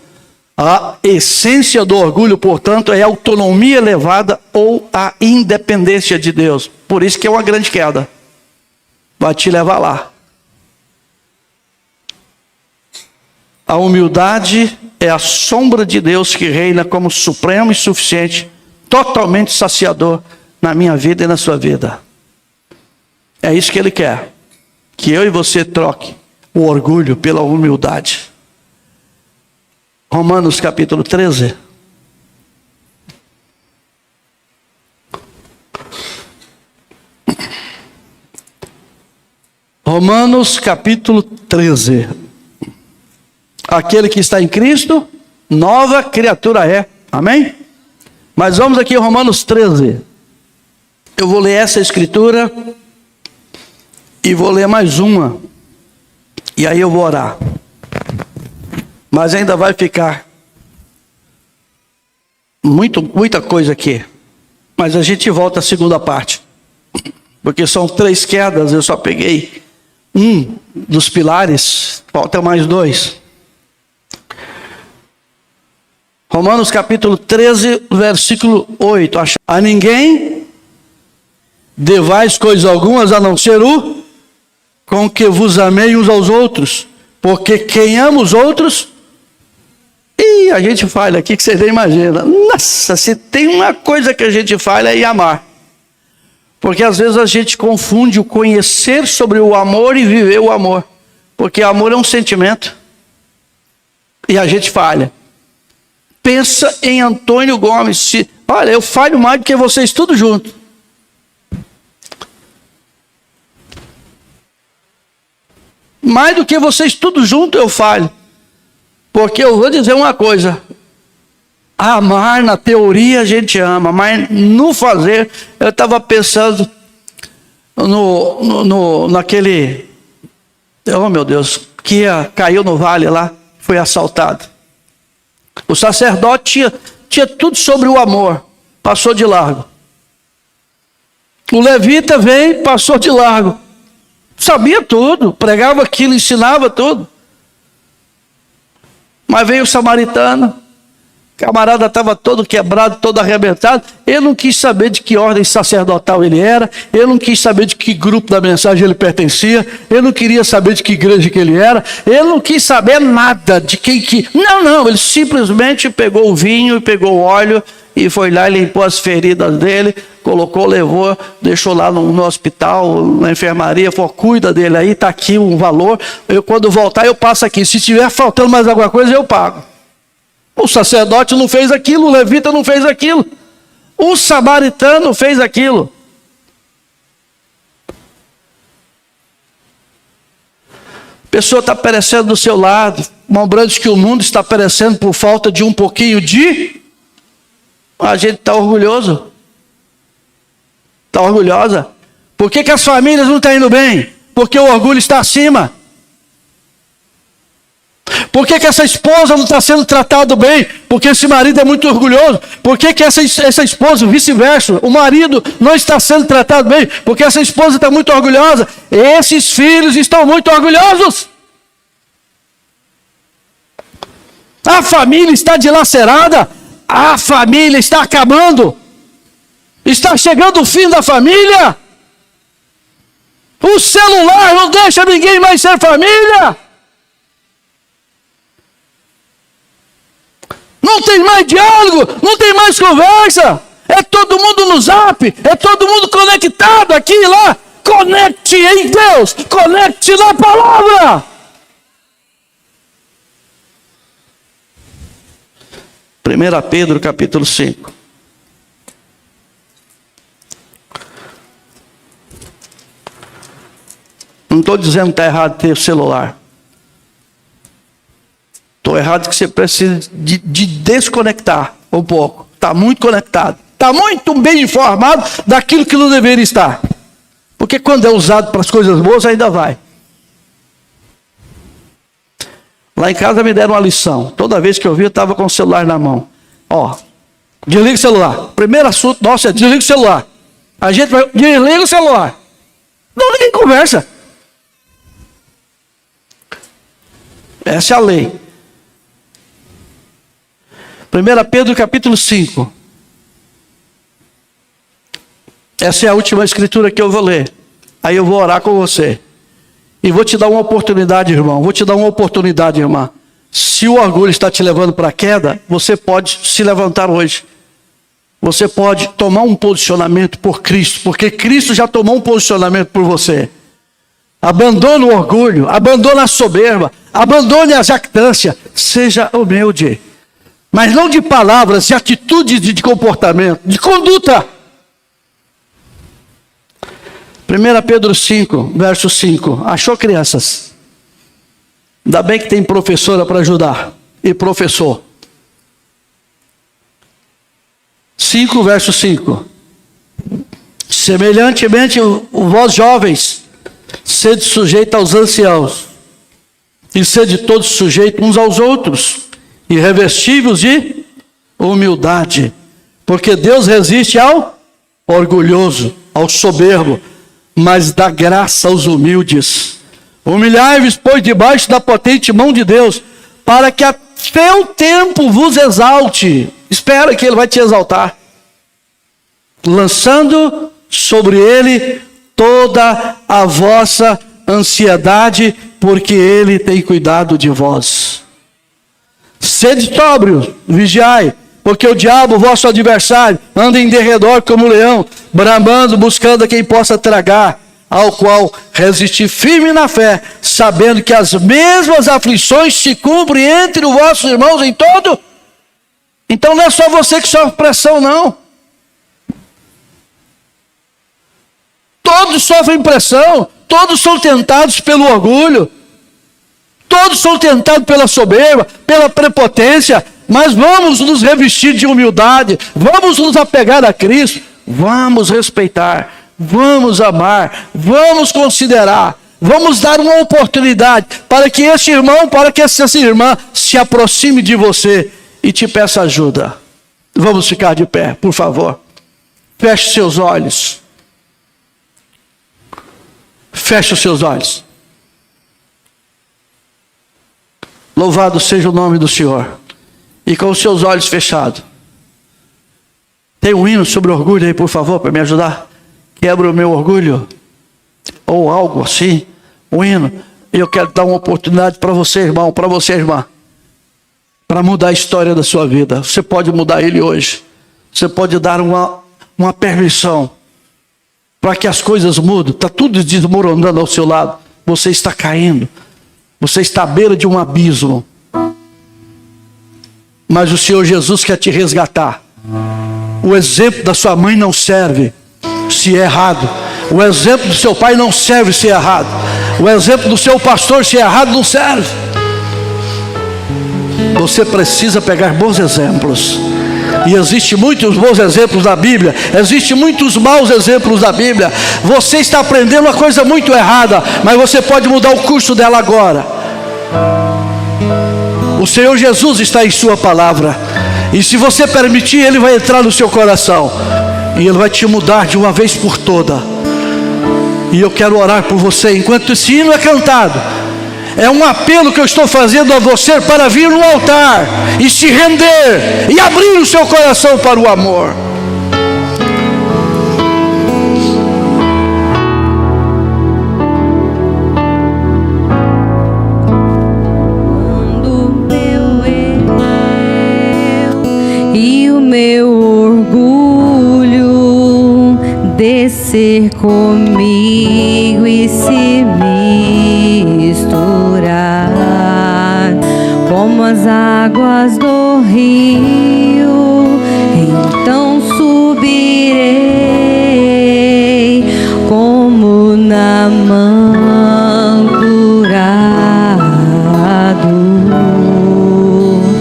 A essência do orgulho, portanto, é a autonomia elevada ou a independência de Deus. Por isso que é uma grande queda. Vai te levar lá. A humildade é a sombra de Deus que reina como supremo e suficiente, totalmente saciador na minha vida e na sua vida. É isso que Ele quer. Que eu e você troque o orgulho pela humildade. Romanos capítulo 13. Romanos capítulo 13. Aquele que está em Cristo, nova criatura é. Amém? Mas vamos aqui em Romanos 13. Eu vou ler essa escritura e vou ler mais uma. E aí eu vou orar. Mas ainda vai ficar muita coisa aqui. Mas a gente volta à segunda parte. Porque são 3 quedas, eu só peguei um dos pilares, falta mais 2. Romanos capítulo 13, versículo 8. A ninguém devais coisa algumas a não ser o com que vos amei uns aos outros, porque quem ama os outros, e a gente falha aqui que você nem imagina. Nossa, se tem uma coisa que a gente falha é amar. Porque às vezes a gente confunde o conhecer sobre o amor e viver o amor. Porque amor é um sentimento. E a gente falha. Pensa em Antônio Gomes. Olha, eu falho mais do que vocês tudo junto. Mais do que vocês tudo junto eu falho. Porque eu vou dizer uma coisa. Amar, na teoria, a gente ama. Mas no fazer, eu estava pensando naquele... Oh, meu Deus. Que caiu no vale lá. Foi assaltado. O sacerdote tinha tudo sobre o amor. Passou de largo. O levita veio, passou de largo. Sabia tudo. Pregava aquilo, ensinava tudo. Mas veio o samaritano. O camarada estava todo quebrado, todo arrebentado. Ele não quis saber de que ordem sacerdotal ele era. Ele não quis saber de que grupo da mensagem ele pertencia. Ele não queria saber de que igreja que ele era. Ele não quis saber nada de quem que... Não. Ele simplesmente pegou o vinho e pegou o óleo e foi lá e limpou as feridas dele. Colocou, levou, deixou lá no hospital, na enfermaria. Falou, cuida dele aí, está aqui um valor. Quando voltar eu passo aqui. Se tiver faltando mais alguma coisa eu pago. O sacerdote não fez aquilo, o levita não fez aquilo. O samaritano fez aquilo. A pessoa está perecendo do seu lado. Lembrando que o mundo está perecendo por falta de um pouquinho de... A gente está orgulhoso. Está orgulhosa. Por que as famílias não estão indo bem? Porque o orgulho está acima. Por que essa esposa não está sendo tratada bem? Porque esse marido é muito orgulhoso. Por que essa esposa, vice-versa, o marido não está sendo tratado bem? Porque essa esposa está muito orgulhosa. Esses filhos estão muito orgulhosos. A família está dilacerada. A família está acabando. Está chegando o fim da família. O celular não deixa ninguém mais ser família. Não tem mais diálogo, não tem mais conversa. É todo mundo no zap, é todo mundo conectado aqui e lá. Conecte em Deus, conecte na palavra. 1 Pedro capítulo 5. Não estou dizendo que está errado ter celular. Estou errado que você precisa de desconectar um pouco. Está muito conectado. Está muito bem informado daquilo que não deveria estar. Porque quando é usado para as coisas boas, ainda vai. Lá em casa me deram uma lição. Toda vez que eu vi, eu estava com o celular na mão. Ó, desliga o celular. Primeiro assunto nosso é desliga o celular. A gente vai, desliga o celular. Não, ninguém conversa. Essa é a lei. 1 Pedro capítulo 5. Essa é a última escritura que eu vou ler. Aí eu vou orar com você. E vou te dar uma oportunidade, irmão. Vou te dar uma oportunidade, irmã. Se o orgulho está te levando para a queda, você pode se levantar hoje. Você pode tomar um posicionamento por Cristo. Porque Cristo já tomou um posicionamento por você. Abandone o orgulho. Abandone a soberba. Abandone a jactância. Seja humilde. Mas não de palavras, de atitudes, de comportamento, de conduta. 1 Pedro 5, verso 5. Achou, crianças? Ainda bem que tem professora para ajudar. E professor. 5, verso 5. Semelhantemente, vós jovens, sede sujeitos aos anciãos. E sede todos sujeitos uns aos outros. E revestivos de humildade. Porque Deus resiste ao orgulhoso, ao soberbo, mas dá graça aos humildes. Humilhai-vos, pois, debaixo da potente mão de Deus, para que até o tempo vos exalte. Espera que Ele vai te exaltar. Lançando sobre ele toda a vossa ansiedade, porque ele tem cuidado de vós. Sede sóbrios, vigiai, porque o diabo, vosso adversário, anda em derredor como leão, bramando, buscando a quem possa tragar, ao qual resistir firme na fé, sabendo que as mesmas aflições se cumprem entre os vossos irmãos em todo. Então não é só você que sofre pressão, não. Todos sofrem pressão, todos são tentados pelo orgulho, todos são tentados pela soberba, pela prepotência, mas vamos nos revestir de humildade, vamos nos apegar a Cristo, vamos respeitar, vamos amar, vamos considerar, vamos dar uma oportunidade para que esse irmão, para que essa irmã se aproxime de você e te peça ajuda. Vamos ficar de pé, por favor. Feche seus olhos. Feche os seus olhos. Louvado seja o nome do Senhor. E com os seus olhos fechados. Tem um hino sobre orgulho aí, por favor, para me ajudar. Quebra o meu orgulho. Ou algo assim. Um hino. E eu quero dar uma oportunidade para você, irmão, para você, irmã. Para mudar a história da sua vida. Você pode mudar ele hoje. Você pode dar uma permissão para que as coisas mudem. Está tudo desmoronando ao seu lado. Você está caindo. Você está à beira de um abismo. Mas o Senhor Jesus quer te resgatar. O exemplo da sua mãe não serve se é errado. O exemplo do seu pai não serve se é errado. O exemplo do seu pastor se é errado não serve. Você precisa pegar bons exemplos. E existem muitos bons exemplos da Bíblia. Existem muitos maus exemplos da Bíblia. Você está aprendendo uma coisa muito errada, mas você pode mudar o curso dela agora. O Senhor Jesus está em sua palavra. E se você permitir, Ele vai entrar no seu coração. E Ele vai te mudar de uma vez por toda. E eu quero orar por você enquanto esse hino é cantado. É um apelo que eu estou fazendo a você para vir no altar e se render e abrir o seu coração para o amor. Quando meu eu e o meu orgulho descer comigo e se misturar como as águas do rio, então subirei como Naamã curado.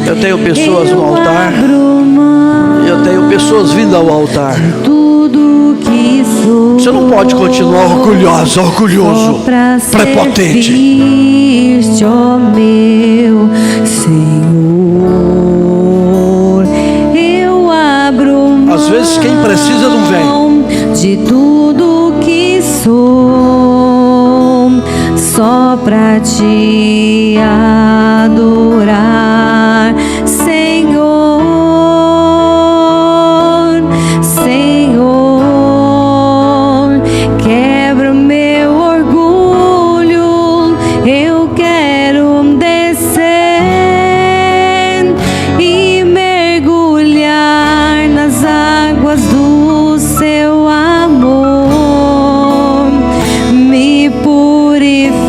Eu tenho pessoas no altar. Eu tenho pessoas vindo ao altar. Você não pode continuar orgulhoso, prepotente. Ó meu Senhor, eu abro mão. Às vezes quem precisa não vem. De tudo que sou, só pra te adorar, Senhor. Quebra o meu orgulho, eu quero descer e mergulhar nas águas do seu amor. Me purifica,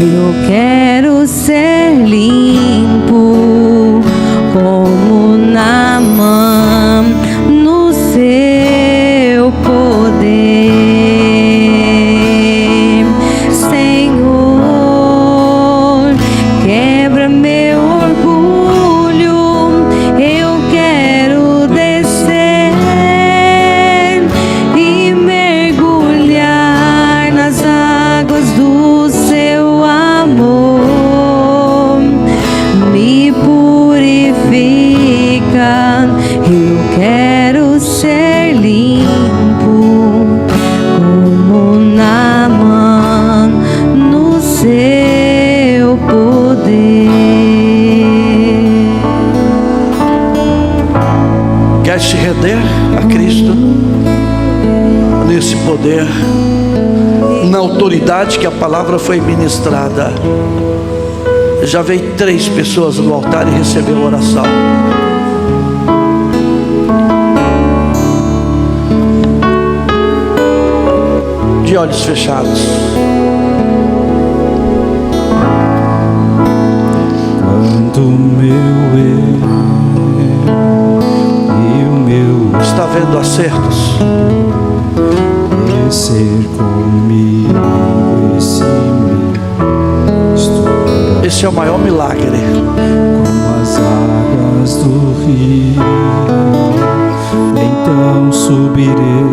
eu quero ser limpo como Naamã no seu poder. Senhor, quebra meu orgulho, eu quero descer e mergulhar nas águas do seu amor. autoridade que a palavra foi ministrada. Já veio 3 pessoas no altar e recebeu a oração. De olhos fechados. Quando meu eu e o meu Está vendo acertos? ser comigo, esse mistura Esse é o maior milagre. como as águas do rio. Então subirei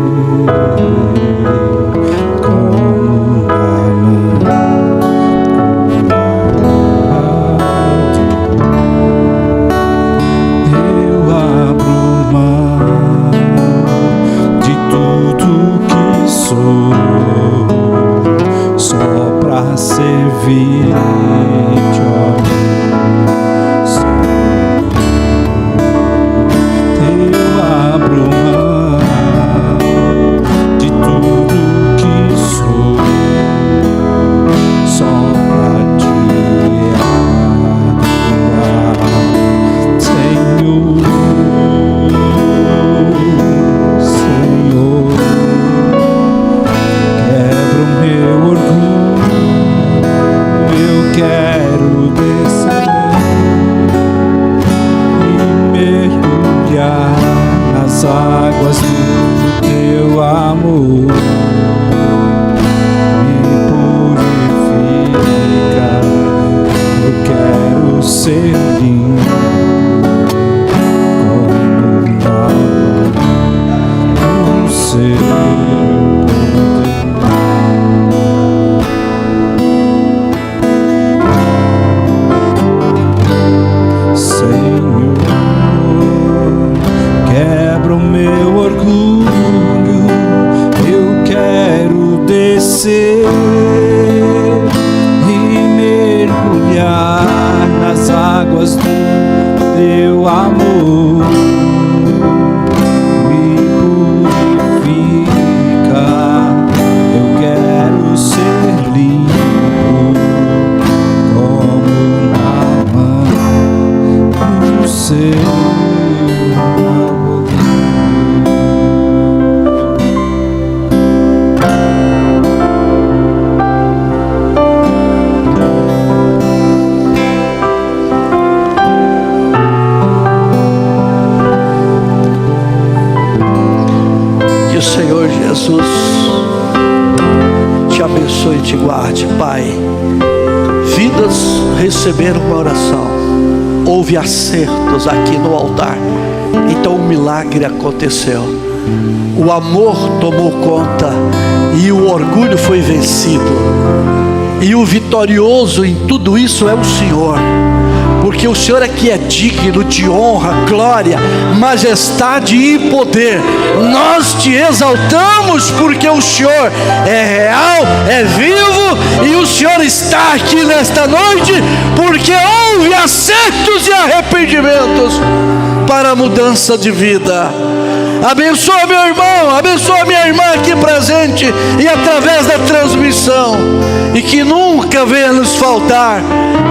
como na mão eu abro mão de tudo que sou, só pra servir-te, ó Deus. Eu abro mão de tudo que sou, só pra te adorar, Senhor, Senhor. Quebra o meu orgulho, eu quero descer e mergulhar nas águas do teu amor. Me purifica, eu quero ser limpo como água do seu Senhor. Quebra o meu orgulho, eu quero descer e mergulhar nas águas do teu amor. Me purifica, eu quero ser limpo como na mão do seu amor. Que o Senhor Jesus te abençoe e te guarde. Pai, vidas receberam uma oração, houve acertos aqui no altar, então o milagre aconteceu. O amor tomou conta e o orgulho foi vencido, e o vitorioso em tudo isso é o Senhor, porque o Senhor é que é digno de honra, glória, majestade e poder. Nós te exaltamos porque o Senhor é real, é vivo, e o Senhor está aqui nesta noite porque houve acertos e arrependimentos para a mudança de vida. Abençoa meu irmão, abençoa minha irmã aqui presente e através da transmissão, e que nunca venha nos faltar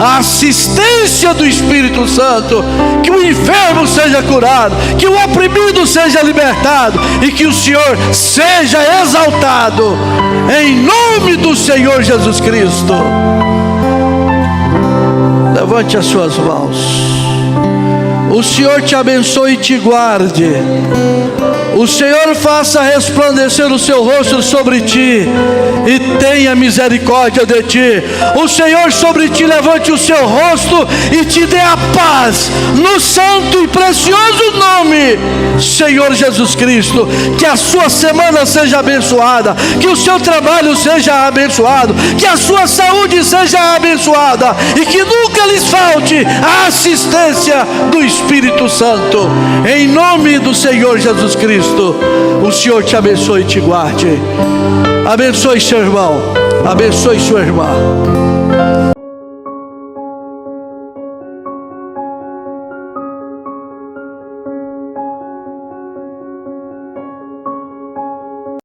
a assistência do Espírito Santo, que o enfermo seja curado, que o oprimido seja libertado e que o Senhor seja exaltado, em nome do Senhor Jesus Cristo. Levante as suas mãos. O Senhor te abençoe e te guarde. O Senhor faça resplandecer o seu rosto sobre ti e tenha misericórdia de ti. O Senhor sobre ti levante o seu rosto e te dê a paz, no santo e precioso nome, Senhor Jesus Cristo. Que a sua semana seja abençoada, que o seu trabalho seja abençoado, que a sua saúde seja abençoada e que nunca lhes falte a assistência do Espírito Santo, em nome do Senhor Jesus Cristo. O Senhor te abençoe e te guarde. Abençoe seu irmão, abençoe sua irmã.